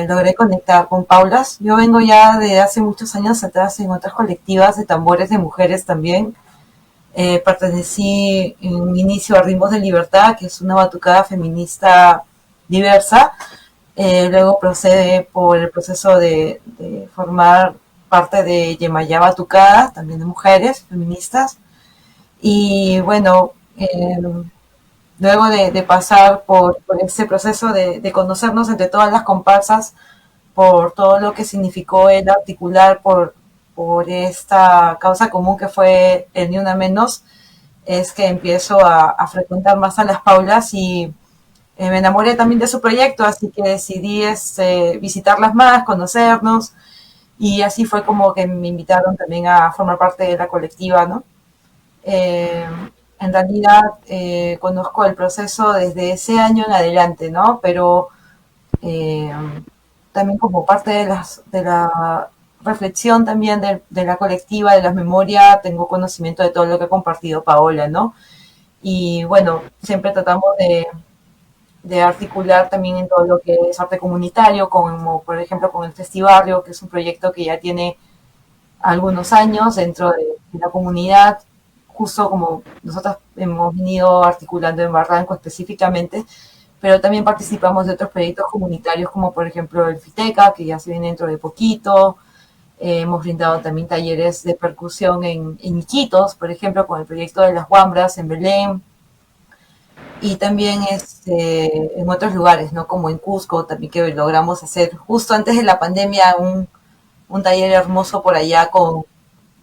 logré conectar con Paulas. Yo vengo ya de hace muchos años atrás en otras colectivas de tambores de mujeres también. Pertenecí en un inicio a Ritmos de Libertad, que es una batucada feminista diversa. Luego procede por el proceso de formar parte de Yemayá Batucada, también de mujeres feministas. Y bueno, luego de pasar por ese proceso de conocernos entre todas las comparsas, por todo lo que significó el articular por esta causa común que fue el Ni Una Menos, es que empiezo a frecuentar más a las Paulas y me enamoré también de su proyecto, así que decidí visitarlas más, conocernos, y así fue como que me invitaron también a formar parte de la colectiva, ¿no? Eh, en realidad conozco el proceso desde ese año en adelante, ¿no? Pero eh, también como parte de la reflexión también de la colectiva, de la memoria, tengo conocimiento de todo lo que ha compartido Paola, ¿no? Y bueno, siempre tratamos de articular también en todo lo que es arte comunitario, como por ejemplo con el Festibarrio, que es un proyecto que ya tiene algunos años dentro de la comunidad, justo como nosotros hemos venido articulando en Barranco específicamente, pero también participamos de otros proyectos comunitarios como por ejemplo el FITECA, que ya se viene dentro de poquito. Hemos brindado también talleres de percusión en Iquitos, por ejemplo, con el proyecto de las Guambras en Belén, y también en otros lugares, ¿no? Como en Cusco, también que logramos hacer justo antes de la pandemia un taller hermoso por allá con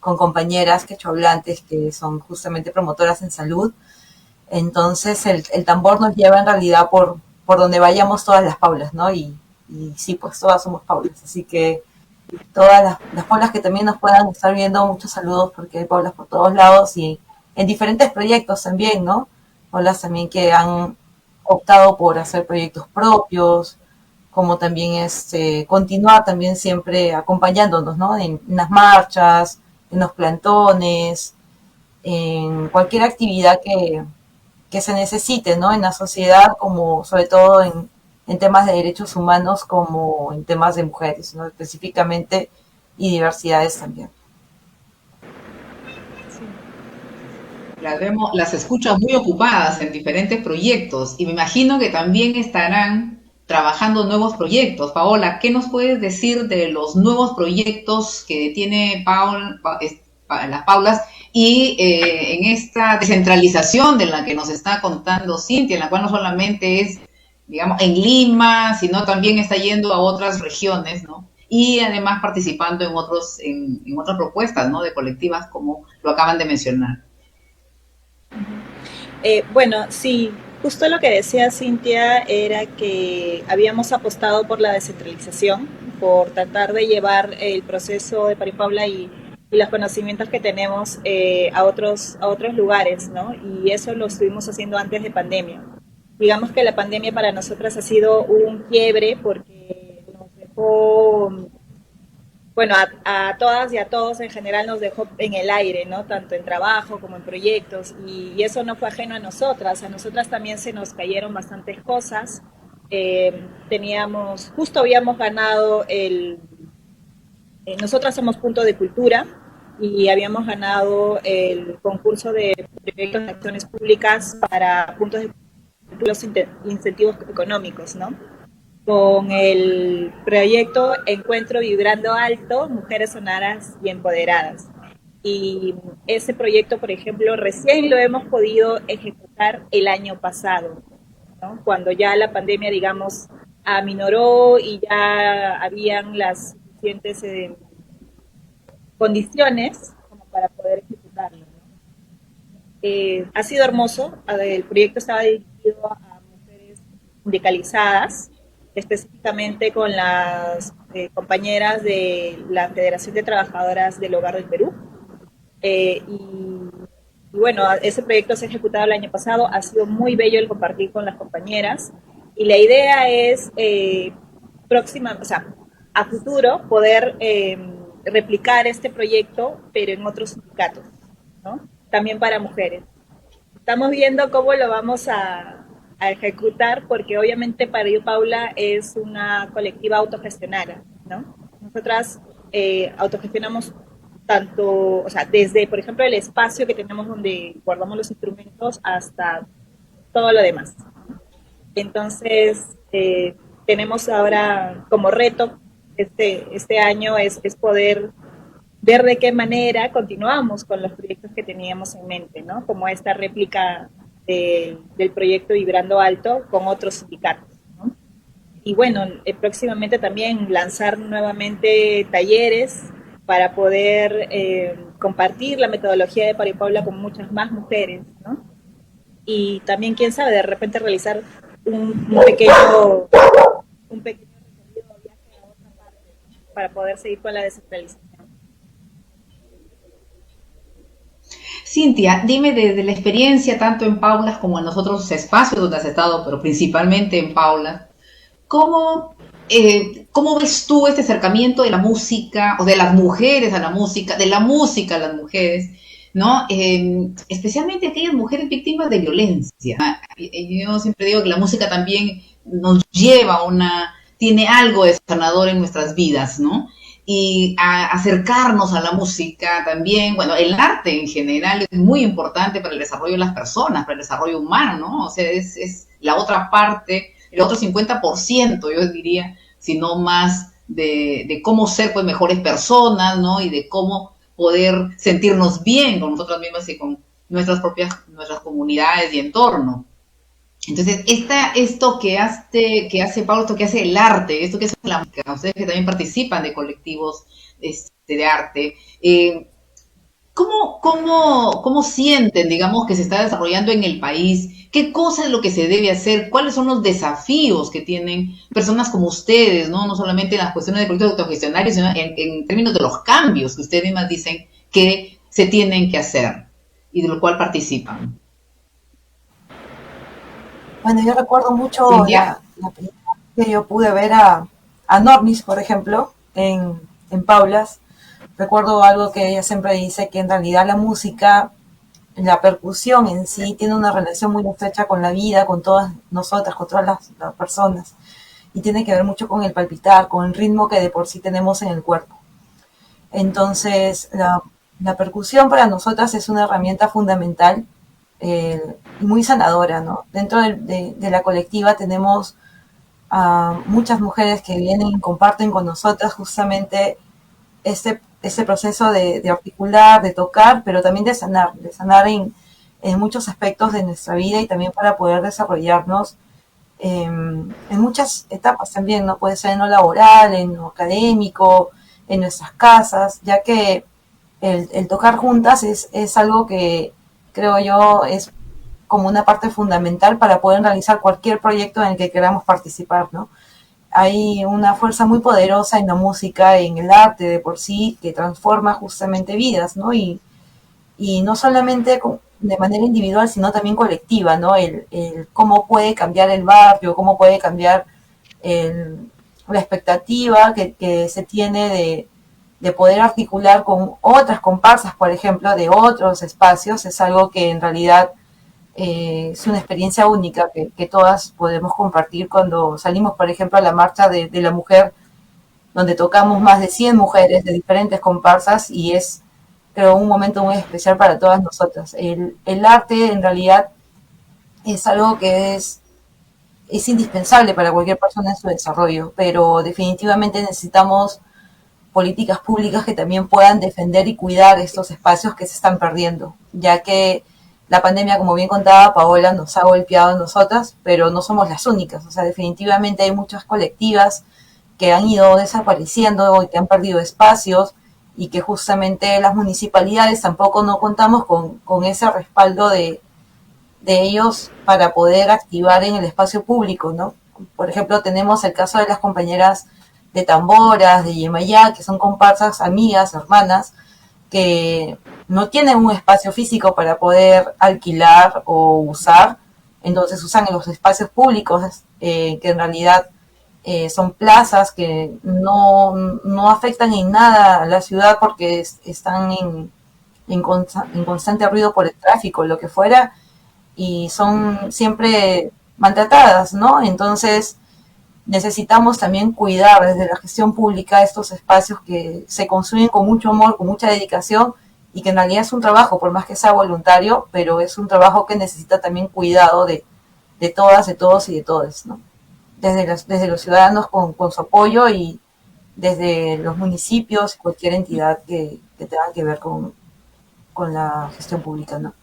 compañeras quechohablantes que son justamente promotoras en salud. Entonces el tambor nos lleva en realidad por donde vayamos todas las Paulas, ¿no? Y sí, pues todas somos Paulas, así que todas las Paulas que también nos puedan estar viendo, muchos saludos porque hay Paulas por todos lados y en diferentes proyectos también, ¿no? Paulas también que han optado por hacer proyectos propios, como también continuar también siempre acompañándonos, ¿no? En las marchas, en los plantones, en cualquier actividad que se necesite, ¿no? En la sociedad, como sobre todo en temas de derechos humanos, como en temas de mujeres, ¿no? Específicamente, y diversidades también. Las escucho muy ocupadas en diferentes proyectos y me imagino que también estarán trabajando nuevos proyectos. Paola, ¿qué nos puedes decir de los nuevos proyectos que tiene las Paulas y en esta descentralización de la que nos está contando Cintia, en la cual no solamente es, digamos, en Lima, sino también está yendo a otras regiones, ¿no? Y además participando en otras propuestas, ¿no? De colectivas como lo acaban de mencionar. Bueno, sí, justo lo que decía Cintia era que habíamos apostado por la descentralización, por tratar de llevar el proceso de Paripabla y los conocimientos que tenemos a otros lugares, ¿no? Y eso lo estuvimos haciendo antes de pandemia. Digamos que la pandemia para nosotras ha sido un quiebre porque nos dejó, bueno, a todas y a todos en general nos dejó en el aire, ¿no? Tanto en trabajo como en proyectos, y eso no fue ajeno a nosotras también se nos cayeron bastantes cosas. Justo habíamos ganado nosotras somos Punto de Cultura, y habíamos ganado el concurso de proyectos de acciones públicas para puntos de los incentivos económicos, ¿no? Con el proyecto Encuentro Vibrando Alto, Mujeres Sonoras y Empoderadas. Y ese proyecto, por ejemplo, recién lo hemos podido ejecutar el año pasado, ¿no? Cuando ya la pandemia, digamos, aminoró y ya habían las suficientes condiciones como para poder ejecutarlo, ¿no? Ha sido hermoso. El proyecto estaba dirigido a mujeres sindicalizadas, específicamente con las compañeras de la Federación de Trabajadoras del Hogar del Perú. Y bueno, ese proyecto se ha ejecutado el año pasado, ha sido muy bello el compartir con las compañeras y la idea es o sea, a futuro poder replicar este proyecto, pero en otros sindicatos, ¿no? También para mujeres. Estamos viendo cómo lo vamos a ejecutar, porque obviamente Parió Paula es una colectiva autogestionada, ¿no? Nosotras autogestionamos tanto, o sea, desde, por ejemplo, el espacio que tenemos donde guardamos los instrumentos hasta todo lo demás. Entonces, tenemos ahora como reto este año es poder ver de qué manera continuamos con los proyectos que teníamos en mente, ¿no? Como esta réplica del proyecto Vibrando Alto con otros sindicatos, ¿no? Y bueno, próximamente también lanzar nuevamente talleres para poder compartir la metodología de Pari Paula con muchas más mujeres, ¿no? Y también, quién sabe, de repente realizar un pequeño recorrido viaje a otra parte para poder seguir con la descentralización. Cintia, dime desde la experiencia tanto en Paulas como en los otros espacios donde has estado, pero principalmente en Paulas, ¿cómo ves tú este acercamiento de la música o de las mujeres a la música, de la música a las mujeres, ¿no? Especialmente aquellas mujeres víctimas de violencia. Yo siempre digo que la música también nos lleva tiene algo de sanador en nuestras vidas, ¿no? Y a acercarnos a la música también, bueno, el arte en general es muy importante para el desarrollo de las personas, para el desarrollo humano, ¿no? O sea, es la otra parte, el otro 50%, yo diría, si no más, de cómo ser pues mejores personas, ¿no? Y de cómo poder sentirnos bien con nosotras mismas y con nuestras comunidades y entorno. Entonces, esto que hace Pablo, esto que hace el arte, esto que hace la música, ustedes que también participan de colectivos de arte, ¿cómo sienten, digamos, que se está desarrollando en el país? ¿Qué cosa es lo que se debe hacer? ¿Cuáles son los desafíos que tienen personas como ustedes, no solamente en las cuestiones de proyectos autogestionarios, sino en términos de los cambios que ustedes mismas dicen que se tienen que hacer y de lo cual participan? Bueno, yo recuerdo mucho Cintia. la película que yo pude ver a Normis, por ejemplo, en Paulas. Recuerdo algo que ella siempre dice, que en realidad la música, la percusión en sí, tiene una relación muy estrecha con la vida, con todas nosotras, con todas las personas. Y tiene que ver mucho con el palpitar, con el ritmo que de por sí tenemos en el cuerpo. Entonces, la percusión para nosotras es una herramienta fundamental y muy sanadora, ¿no? Dentro de la colectiva tenemos a muchas mujeres que vienen y comparten con nosotras justamente este proceso de articular, de tocar, pero también de sanar en muchos aspectos de nuestra vida y también para poder desarrollarnos en muchas etapas también, ¿no? Puede ser en lo laboral, en lo académico, en nuestras casas, ya que el tocar juntas es algo que creo yo es como una parte fundamental para poder realizar cualquier proyecto en el que queramos participar, ¿no? Hay una fuerza muy poderosa en la música, en el arte de por sí, que transforma justamente vidas, ¿no? Y no solamente de manera individual, sino también colectiva, ¿no? El cómo puede cambiar el barrio, cómo puede cambiar la expectativa que se tiene de poder articular con otras comparsas, por ejemplo, de otros espacios, es algo que en realidad es una experiencia única que todas podemos compartir cuando salimos, por ejemplo, a la marcha de la mujer, donde tocamos más de 100 mujeres de diferentes comparsas y es, creo, un momento muy especial para todas nosotras. El arte en realidad es algo que es indispensable para cualquier persona en su desarrollo, pero definitivamente necesitamos políticas públicas que también puedan defender y cuidar estos espacios que se están perdiendo, ya que la pandemia, como bien contaba Paola, nos ha golpeado a nosotras, pero no somos las únicas. O sea, definitivamente hay muchas colectivas que han ido desapareciendo y que han perdido espacios y que justamente las municipalidades tampoco no contamos con ese respaldo de ellos para poder activar en el espacio público, ¿no? Por ejemplo, tenemos el caso de las compañeras de Tamboras, de Yemayá, que son comparsas, amigas, hermanas, que no tienen un espacio físico para poder alquilar o usar, entonces usan los espacios públicos, que en realidad son plazas que no afectan en nada a la ciudad porque están en constante ruido por el tráfico, lo que fuera, y son siempre maltratadas, ¿no? Entonces necesitamos también cuidar desde la gestión pública estos espacios que se construyen con mucho amor, con mucha dedicación, y que en realidad es un trabajo, por más que sea voluntario, pero es un trabajo que necesita también cuidado de todas, de todos y de todos, ¿no? Desde los ciudadanos con su apoyo, y desde los municipios, cualquier entidad que tenga que ver con la gestión pública, ¿no?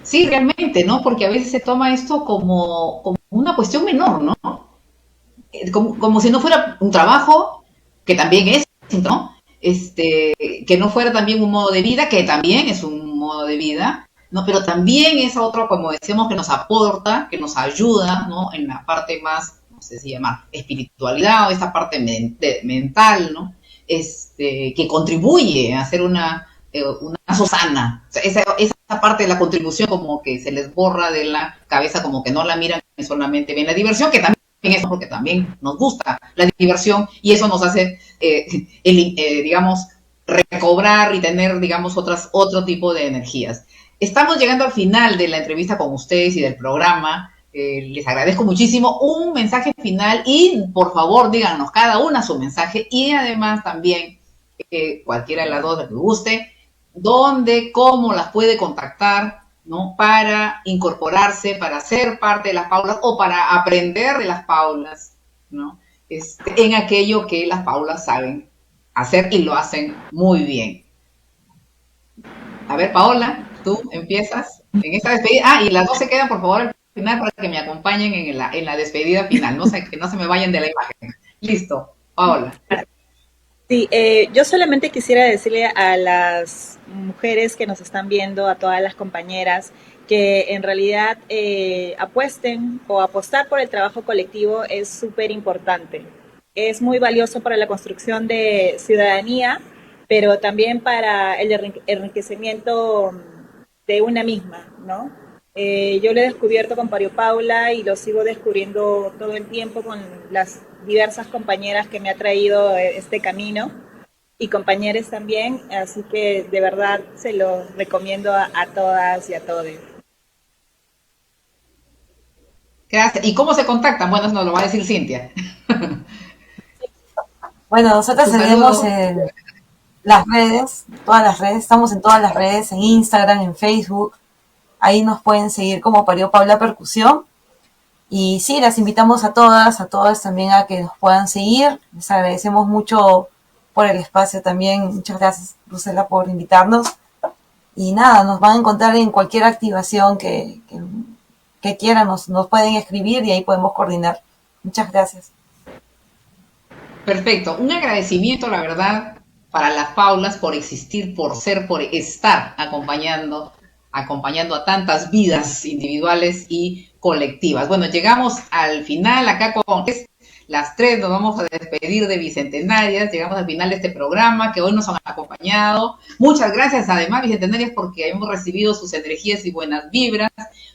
Sí, realmente, ¿no? Porque a veces se toma esto como una cuestión menor, ¿no? Como si no fuera un trabajo, que también es, ¿no? Que no fuera también un modo de vida, que también es un modo de vida, ¿no? Pero también es otro, como decíamos, que nos aporta, que nos ayuda, ¿no? En la parte más, no sé si llamar, espiritualidad o esta parte mental, ¿no? Que contribuye a hacer una sana. O sea, esa parte de la contribución como que se les borra de la cabeza, como que no la miran solamente bien la diversión, que también es porque también nos gusta la diversión y eso nos hace, digamos, recobrar y tener, digamos, otro tipo de energías. Estamos llegando al final de la entrevista con ustedes y del programa. Les agradezco muchísimo. Un mensaje final y, por favor, díganos cada una su mensaje y además también, cualquiera de las dos que les guste, dónde, cómo las puede contactar, ¿no? Para incorporarse, para ser parte de las paulas o para aprender de las paulas, ¿no? En aquello que las paulas saben hacer y lo hacen muy bien. A ver, Paola, tú empiezas en esta despedida. Ah, y las dos se quedan, por favor, al final para que me acompañen en la despedida final. No sé, que no se me vayan de la imagen. Listo, Paola. Sí, yo solamente quisiera decirle a las mujeres que nos están viendo, a todas las compañeras, que en realidad apuesten o apostar por el trabajo colectivo es súper importante. Es muy valioso para la construcción de ciudadanía, pero también para el enriquecimiento de una misma, ¿no? Yo lo he descubierto con Mario Paula y lo sigo descubriendo todo el tiempo con las diversas compañeras que me ha traído este camino y compañeros también, así que de verdad se lo recomiendo a todas y a todos. Gracias. ¿Y cómo se contactan? Bueno, eso nos lo va a decir Cintia. Bueno, nosotros tenemos las redes, todas las redes, estamos en todas las redes, en Instagram, en Facebook. Ahí nos pueden seguir como Mario Paula Percusión. Y sí, las invitamos a todas también a que nos puedan seguir. Les agradecemos mucho por el espacio también. Muchas gracias, Lucela, por invitarnos. Y nada, nos van a encontrar en cualquier activación que quieran, nos pueden escribir y ahí podemos coordinar. Muchas gracias. Perfecto. Un agradecimiento, la verdad, para las Paulas por existir, por ser, por estar acompañando a tantas vidas individuales y colectivas. Bueno, llegamos al final acá con las tres, nos vamos a despedir de Bicentenarias, llegamos al final de este programa que hoy nos han acompañado. Muchas gracias además, Bicentenarias, porque hemos recibido sus energías y buenas vibras.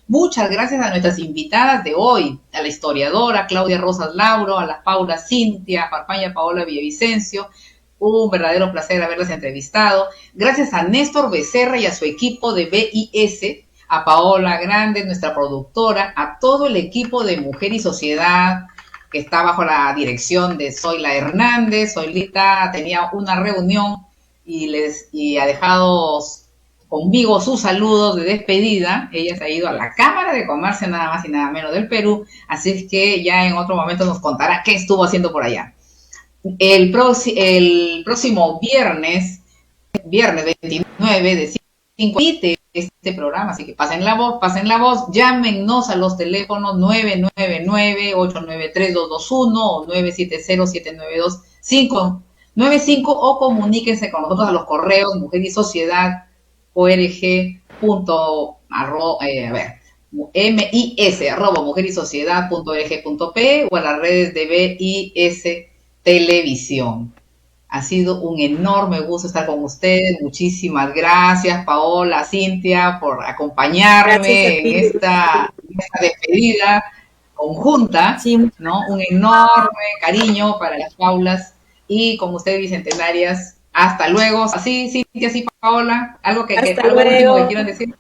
Muchas gracias a nuestras invitadas de hoy, a la historiadora Claudia Rosas Lauro, a las Paulas Cintia, Farfalla Paola Villavicencio. Un verdadero placer haberlas entrevistado. Gracias a Néstor Becerra y a su equipo de BIS, a Paola Grande, nuestra productora, a todo el equipo de Mujer y Sociedad, que está bajo la dirección de Zoila Hernández. Zoilita tenía una reunión y ha dejado conmigo sus saludos de despedida. Ella se ha ido a la Cámara de Comercio, nada más y nada menos del Perú, así es que ya en otro momento nos contará qué estuvo haciendo por allá. El próximo viernes 29 de 5 de este programa, así que pasen la voz, llámenos a los teléfonos 999-893-221 o 970-792-595 o comuníquense con nosotros a los correos mujer y sociedad mis@mujerisociedad.org.p o a las redes de BIS Televisión. Ha sido un enorme gusto estar con ustedes. Muchísimas gracias, Paola, Cintia, por acompañarme en esta despedida conjunta, Sí, ¿no? Un enorme cariño para las Paulas y con ustedes, bicentenarias. Hasta luego. Así, Cintia, así, Paola. Hasta Algo último que luego. quieran decir.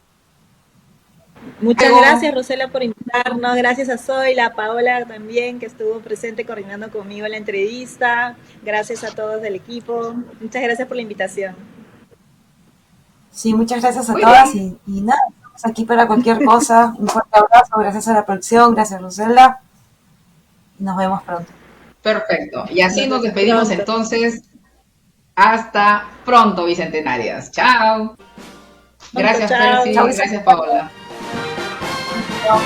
Muchas Luego. gracias, Rosela, por invitarnos. Gracias a Zoila, a Paola también, que estuvo presente coordinando conmigo la entrevista. Gracias a todos del equipo. Muchas gracias por la invitación. sí, muchas gracias a Muy todas bien. y nada, estamos aquí para cualquier cosa. Un fuerte abrazo, gracias a la producción, gracias Rosela. Nos vemos pronto. Perfecto. Y así Nos nos vemos despedimos pronto. entonces. Hasta pronto, bicentenarias. Chao. Pronto, Gracias, chao. Percy. Chao, Gracias, Paola. Isabel.